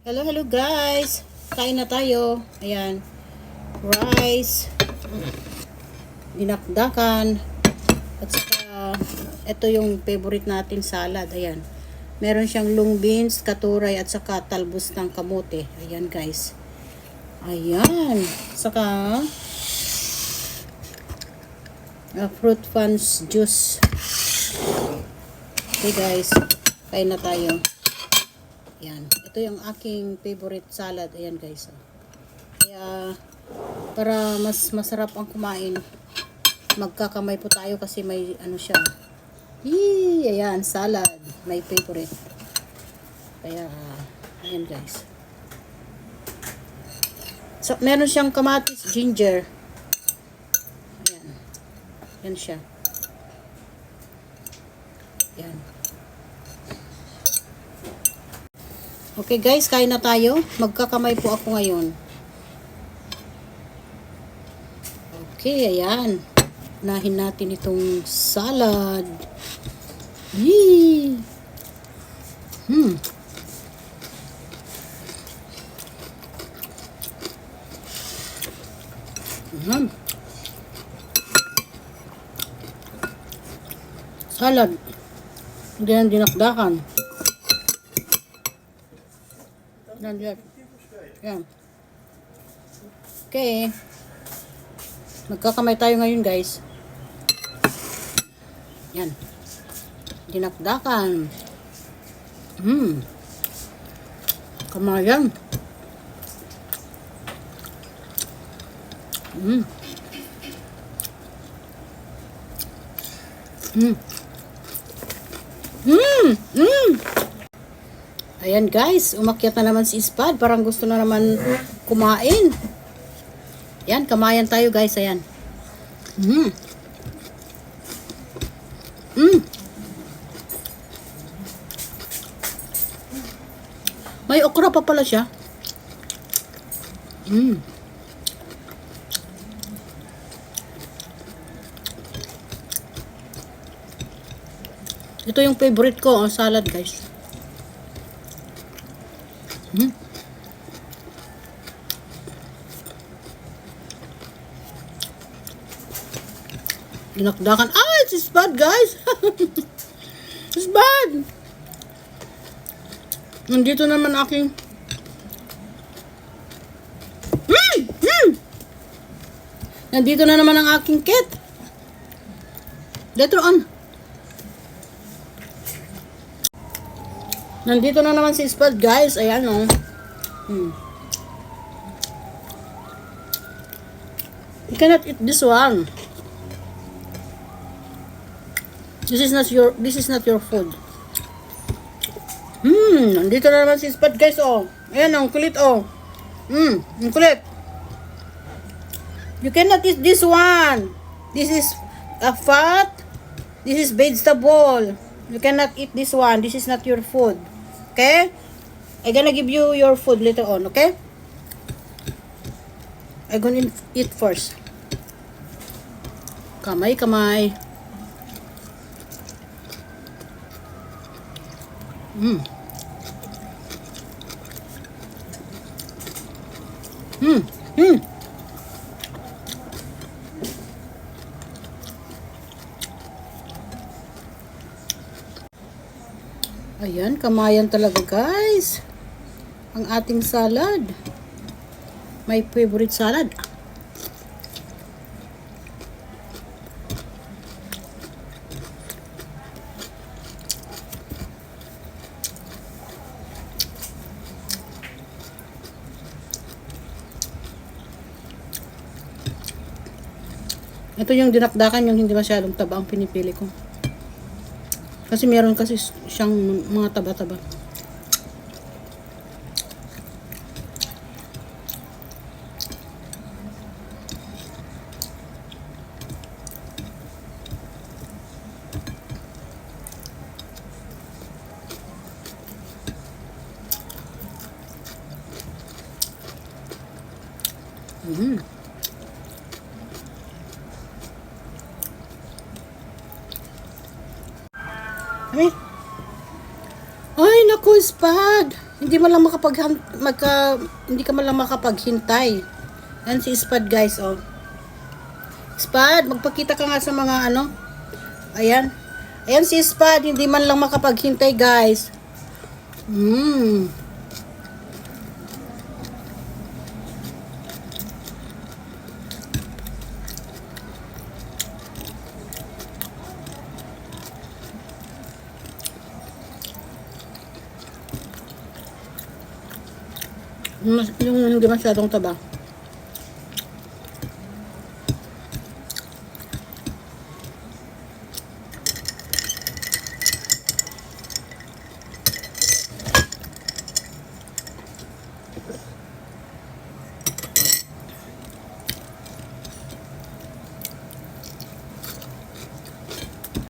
Hello, hello guys. Kain na tayo. Ayan. Rice. Dinakdakan. At saka, ito yung favorite nating salad. Ayan. Meron siyang long beans, katuray, at saka talbos ng kamote. Ayan guys. Ayan. Saka, fruit punch juice. Okay guys. Kain na tayo. Ayan. Ito yung aking favorite salad. Ayan guys. Kaya, para mas masarap ang kumain, magkakamay po tayo kasi may ano siya. Ayan, salad. My favorite. Kaya, ayan guys. So, meron siyang kamatis, ginger. Ayan. Ayan siya. Ayan. Okay guys, kain na tayo. Magkakamay po ako ngayon. Okay, ayan. Unahin natin itong salad. Yee! Salad. Hindi yan dinakdakan. Nandiyan. Yan. Okay. Magkakamay tayo ngayon guys. Yan. Dinakdakan. Kamayan. Ayan guys, umakyat na naman si Spad. Parang gusto na naman kumain. Ayan, kamayan tayo guys. Ayan. May okra pa pala siya. Ito yung favorite ko, salad guys. Dinakdakan. It's bad guys. It's bad. Nandito naman aking Nandito na naman ang aking cat. Later on. Nandito na naman si Spad guys. Ayan o. You cannot eat this one. This is not your food. Nandito na naman si Spad guys oh. Ayan ang kulit oh. Ang kulit. You cannot eat this one. This is a fat. This is vegetable. You cannot eat this one. This is not your food. Okay? I'm gonna give you your food later on, okay? I'm gonna eat first. Kamay. Ayan, kamayan talaga guys. Ang ating salad. My favorite salad. Ito yung dinakdakan, yung hindi masyadong taba ang pinipili ko. Kasi meron kasi siyang mga taba-taba. Ay, naku, Spad. Hindi man lang hindi ka man lang makapaghintay. Yan si Spad guys, oh. Spad, magpakita ka nga sa mga ano. Ayan. Ayan si Spad, hindi man lang makapaghintay guys. Yung hindi masyadong taba.